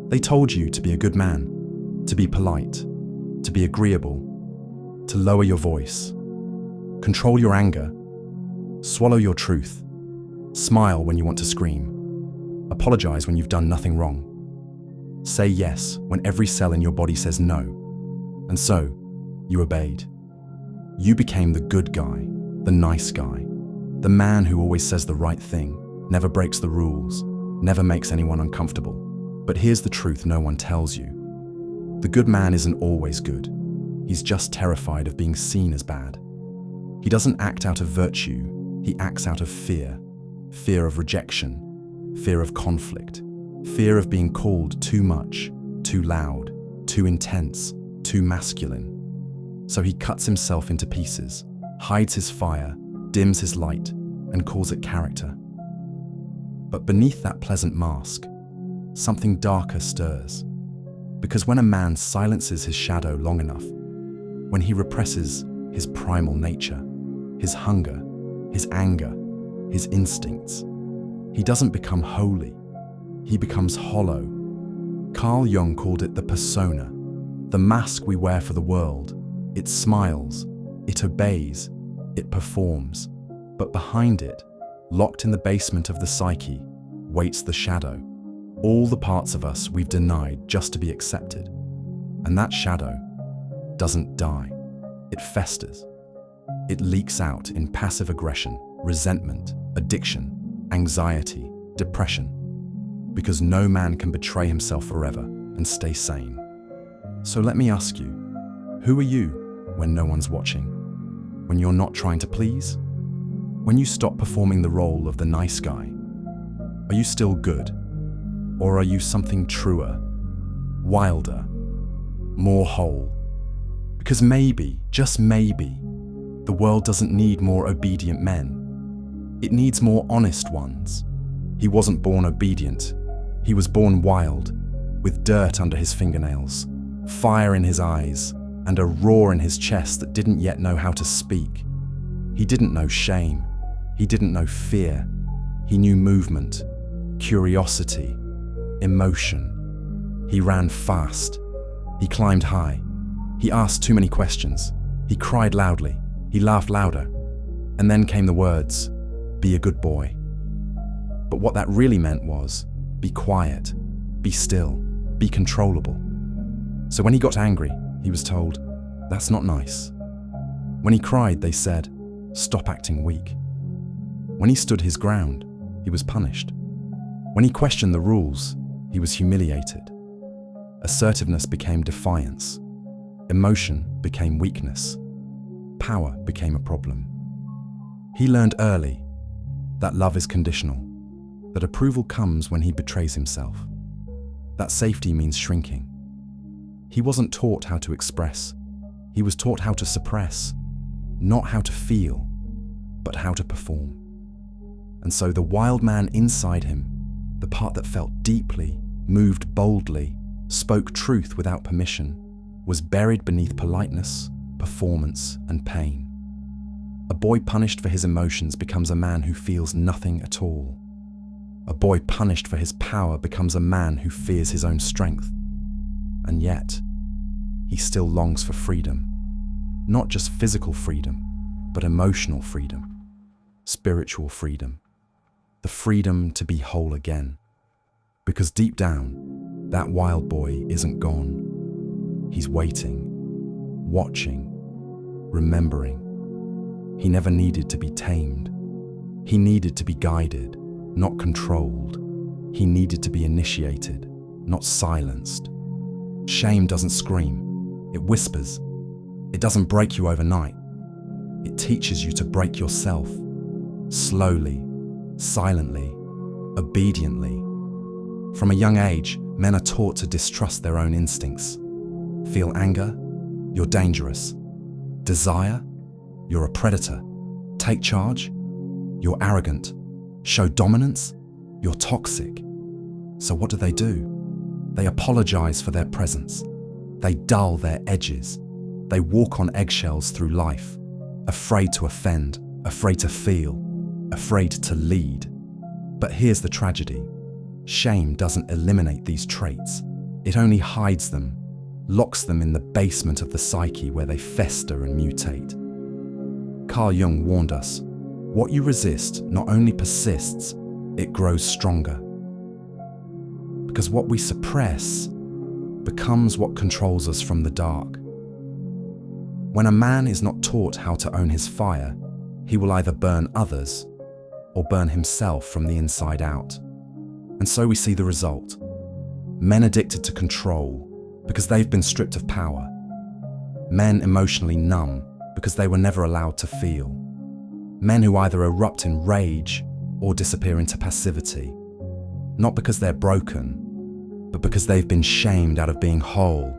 They told you to be a good man, to be polite, to be agreeable, to lower your voice, control your anger, swallow your truth, smile when you want to scream, apologize when you've done nothing wrong, say yes when every cell in your body says no, and so you obeyed. You became the good guy, the nice guy, the man who always says the right thing, never breaks the rules, never makes anyone uncomfortable. But here's the truth no one tells you. The good man isn't always good. He's just terrified of being seen as bad. He doesn't act out of virtue, he acts out of fear. Fear of rejection, fear of conflict, fear of being called too much, too loud, too intense, too masculine. So he cuts himself into pieces, hides his fire, dims his light, and calls it character. But beneath that pleasant mask, something darker stirs. Because when a man silences his shadow long enough, when he represses his primal nature, his hunger, his anger, his instincts, he doesn't become holy, he becomes hollow. Carl Jung called it the persona, the mask we wear for the world. It smiles, it obeys, it performs, but behind it, locked in the basement of the psyche, waits the shadow. All the parts of us we've denied just to be accepted. And that shadow doesn't die. It festers. It leaks out in passive aggression, resentment, addiction, anxiety, depression. Because no man can betray himself forever and stay sane. So let me ask you, who are you when no one's watching? When you're not trying to please? When you stop performing the role of the nice guy? Are you still good? Or are you something truer, wilder, more whole? Because maybe, just maybe, the world doesn't need more obedient men. It needs more honest ones. He wasn't born obedient. He was born wild, with dirt under his fingernails, fire in his eyes, and a roar in his chest that didn't yet know how to speak. He didn't know shame. He didn't know fear. He knew movement, curiosity, emotion. He ran fast. He climbed high. He asked too many questions. He cried loudly. He laughed louder. And then came the words, "Be a good boy." But what that really meant was, be quiet, be still, be controllable. So when he got angry, he was told, "That's not nice." When he cried, they said, "Stop acting weak." When he stood his ground, he was punished. When he questioned the rules, he was humiliated. Assertiveness became defiance. Emotion became weakness. Power became a problem. He learned early that love is conditional, that approval comes when he betrays himself, that safety means shrinking. He wasn't taught how to express. He was taught how to suppress, not how to feel, but how to perform. And so the wild man inside him, the part that felt deeply, moved boldly, spoke truth without permission, was buried beneath politeness, performance, and pain. A boy punished for his emotions becomes a man who feels nothing at all. A boy punished for his power becomes a man who fears his own strength. And yet, he still longs for freedom. Not just physical freedom, but emotional freedom, spiritual freedom, the freedom to be whole again. Because deep down, that wild boy isn't gone. He's waiting, watching, remembering. He never needed to be tamed. He needed to be guided, not controlled. He needed to be initiated, not silenced. Shame doesn't scream. It whispers. It doesn't break you overnight. It teaches you to break yourself. Slowly, silently, obediently. From a young age, men are taught to distrust their own instincts. Feel anger? You're dangerous. Desire? You're a predator. Take charge? You're arrogant. Show dominance? You're toxic. So what do? They apologize for their presence. They dull their edges. They walk on eggshells through life, afraid to offend, afraid to feel, afraid to lead. But here's the tragedy. Shame doesn't eliminate these traits. It only hides them, locks them in the basement of the psyche where they fester and mutate. Carl Jung warned us, what you resist not only persists, it grows stronger. Because what we suppress becomes what controls us from the dark. When a man is not taught how to own his fire, he will either burn others or burn himself from the inside out. And so we see the result. Men addicted to control because they've been stripped of power. Men emotionally numb because they were never allowed to feel. Men who either erupt in rage or disappear into passivity. Not because they're broken, but because they've been shamed out of being whole.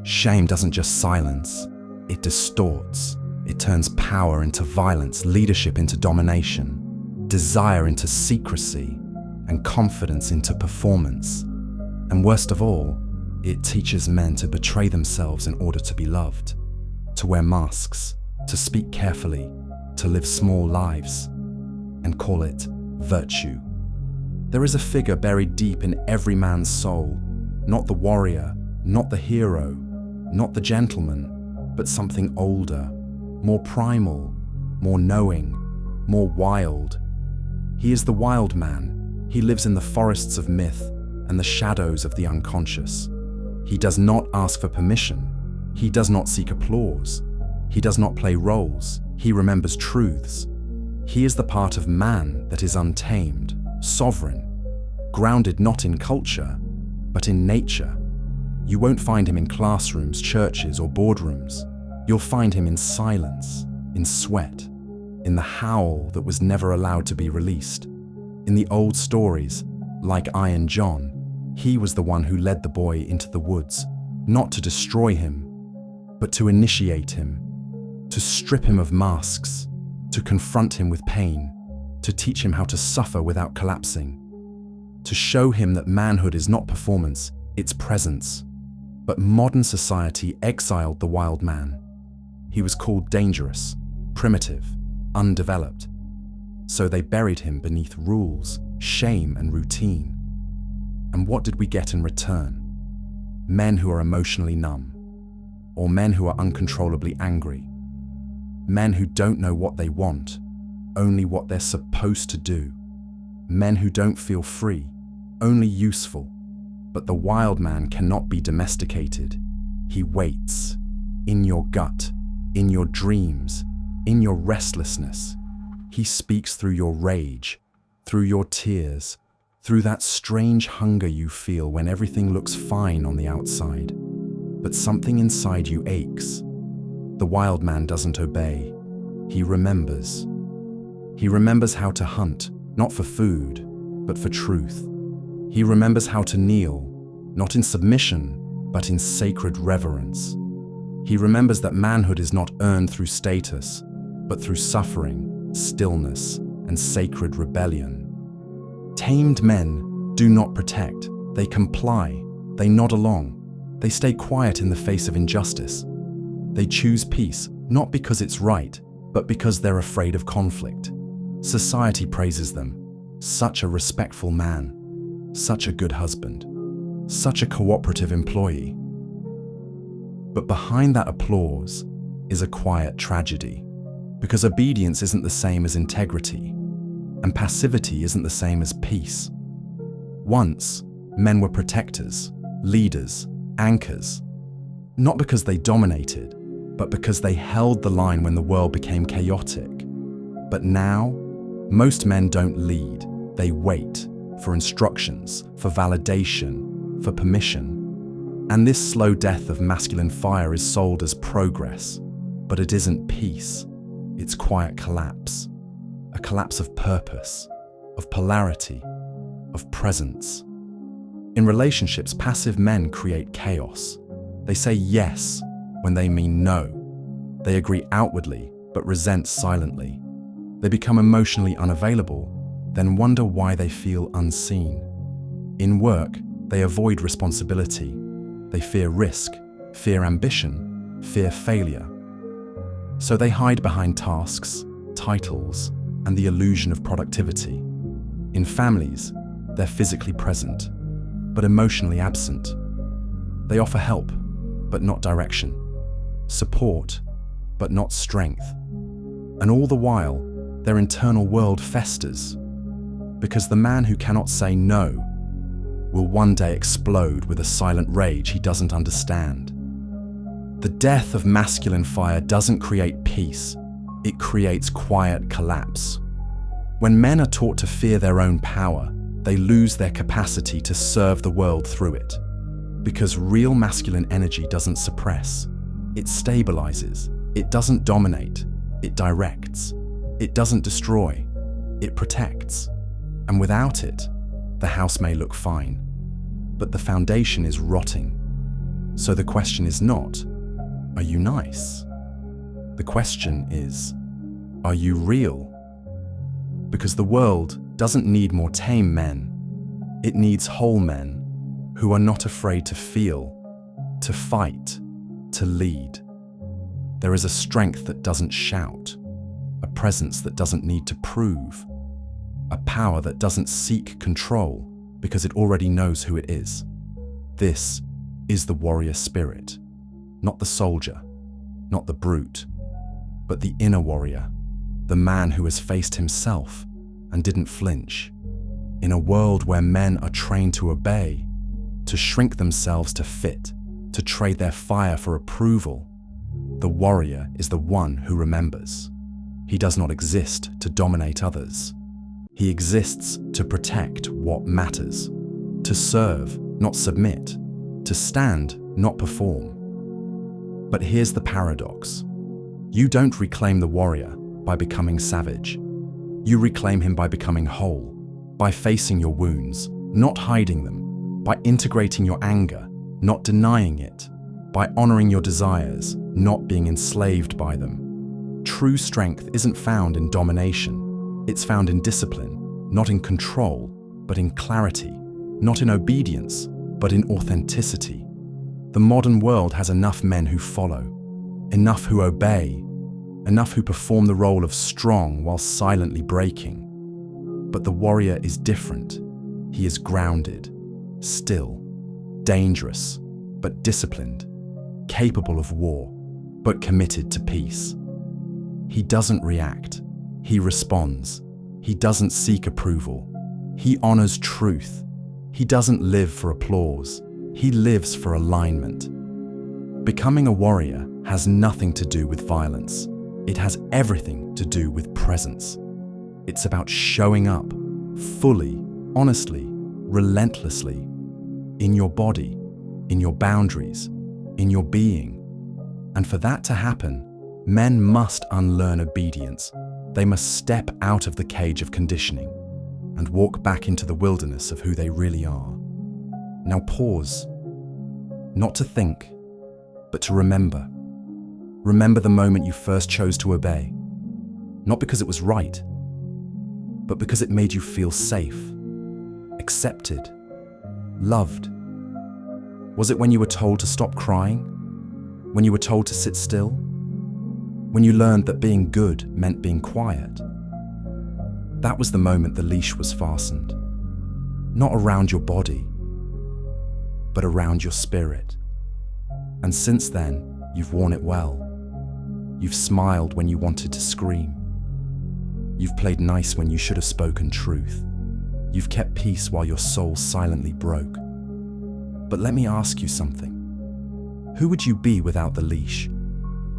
Shame doesn't just silence, it distorts. It turns power into violence, leadership into domination, desire into secrecy, and confidence into performance. And worst of all, it teaches men to betray themselves in order to be loved, to wear masks, to speak carefully, to live small lives, and call it virtue. There is a figure buried deep in every man's soul, not the warrior, not the hero, not the gentleman, but something older, more primal, more knowing, more wild. He is the wild man. He lives in the forests of myth and the shadows of the unconscious. He does not ask for permission. He does not seek applause. He does not play roles. He remembers truths. He is the part of man that is untamed, sovereign, grounded not in culture, but in nature. You won't find him in classrooms, churches, or boardrooms. You'll find him in silence, in sweat, in the howl that was never allowed to be released. In the old stories, like Iron John, he was the one who led the boy into the woods, not to destroy him, but to initiate him, to strip him of masks, to confront him with pain, to teach him how to suffer without collapsing, to show him that manhood is not performance, it's presence. But modern society exiled the wild man. He was called dangerous, primitive, undeveloped. So they buried him beneath rules, shame, and routine. And what did we get in return? Men who are emotionally numb, or men who are uncontrollably angry. Men who don't know what they want, only what they're supposed to do. Men who don't feel free, only useful. But the wild man cannot be domesticated. He waits, in your gut, in your dreams, in your restlessness. He speaks through your rage, through your tears, through that strange hunger you feel when everything looks fine on the outside, but something inside you aches. The wild man doesn't obey. He remembers. He remembers how to hunt, not for food, but for truth. He remembers how to kneel, not in submission, but in sacred reverence. He remembers that manhood is not earned through status, but through suffering, stillness, and sacred rebellion. Tamed men do not protect. They comply. They nod along. They stay quiet in the face of injustice. They choose peace, not because it's right, but because they're afraid of conflict. Society praises them. Such a respectful man. Such a good husband. Such a cooperative employee. But behind that applause is a quiet tragedy, because obedience isn't the same as integrity, and passivity isn't the same as peace. Once, men were protectors, leaders, anchors, not because they dominated, but because they held the line when the world became chaotic. But now, most men don't lead, they wait for instructions, for validation, for permission. And this slow death of masculine fire is sold as progress, but it isn't peace, it's quiet collapse. A collapse of purpose, of polarity, of presence. In relationships, passive men create chaos. They say yes when they mean no. They agree outwardly, but resent silently. They become emotionally unavailable, then wonder why they feel unseen. In work, they avoid responsibility. They fear risk, fear ambition, fear failure. So they hide behind tasks, titles, and the illusion of productivity. In families, they're physically present, but emotionally absent. They offer help, but not direction. Support, but not strength. And all the while, their internal world festers, because the man who cannot say no will one day explode with a silent rage he doesn't understand. The death of masculine fire doesn't create peace, it creates quiet collapse. When men are taught to fear their own power, they lose their capacity to serve the world through it. Because real masculine energy doesn't suppress, it stabilizes. It doesn't dominate, it directs. It doesn't destroy, it protects. And without it, the house may look fine, but the foundation is rotting. So the question is not, are you nice? The question is, are you real? Because the world doesn't need more tame men. It needs whole men who are not afraid to feel, to fight, to lead. There is a strength that doesn't shout, a presence that doesn't need to prove, a power that doesn't seek control because it already knows who it is. This is the warrior spirit, not the soldier, not the brute, but the inner warrior, the man who has faced himself and didn't flinch. In a world where men are trained to obey, to shrink themselves to fit, to trade their fire for approval, the warrior is the one who remembers. He does not exist to dominate others. He exists to protect what matters, to serve, not submit, to stand, not perform. But here's the paradox. You don't reclaim the warrior by becoming savage. You reclaim him by becoming whole, by facing your wounds, not hiding them, by integrating your anger, not denying it, by honoring your desires, not being enslaved by them. True strength isn't found in domination. It's found in discipline, not in control, but in clarity, not in obedience, but in authenticity. The modern world has enough men who follow, enough who obey, enough who perform the role of strong while silently breaking. But the warrior is different. He is grounded, still, dangerous, but disciplined, capable of war, but committed to peace. He doesn't react, he responds. He doesn't seek approval. He honors truth. He doesn't live for applause. He lives for alignment. Becoming a warrior has nothing to do with violence. It has everything to do with presence. It's about showing up fully, honestly, relentlessly, in your body, in your boundaries, in your being. And for that to happen, men must unlearn obedience. They must step out of the cage of conditioning and walk back into the wilderness of who they really are. Now pause, not to think, but to remember. Remember the moment you first chose to obey, not because it was right, but because it made you feel safe, accepted, loved. Was it when you were told to stop crying? When you were told to sit still? When you learned that being good meant being quiet? That was the moment the leash was fastened, not around your body, but around your spirit. And since then, you've worn it well. You've smiled when you wanted to scream. You've played nice when you should have spoken truth. You've kept peace while your soul silently broke. But let me ask you something. Who would you be without the leash?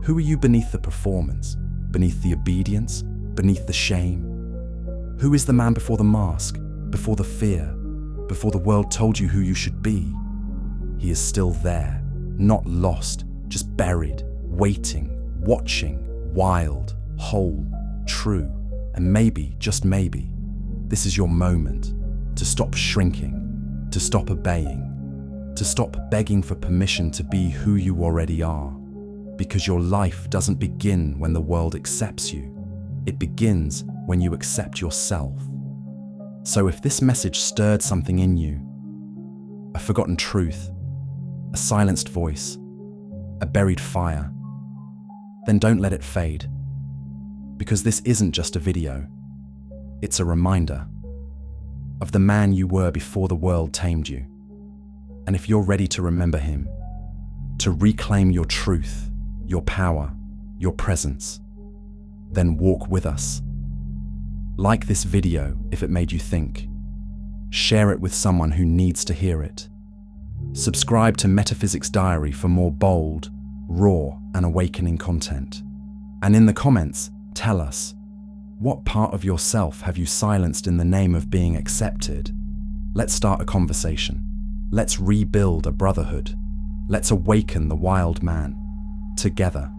Who are you beneath the performance, beneath the obedience, beneath the shame? Who is the man before the mask, before the fear, before the world told you who you should be? He is still there, not lost, just buried, waiting, watching, wild, whole, true, and maybe, just maybe, this is your moment to stop shrinking, to stop obeying, to stop begging for permission to be who you already are. Because your life doesn't begin when the world accepts you. It begins when you accept yourself. So if this message stirred something in you, a forgotten truth, a silenced voice, a buried fire, then don't let it fade. Because this isn't just a video. It's a reminder of the man you were before the world tamed you. And if you're ready to remember him, to reclaim your truth, your power, your presence. Then walk with us. Like this video if it made you think. Share it with someone who needs to hear it. Subscribe to Metaphysics Diary for more bold, raw, and awakening content. And in the comments, tell us, what part of yourself have you silenced in the name of being accepted? Let's start a conversation. Let's rebuild a brotherhood. Let's awaken the wild man, together.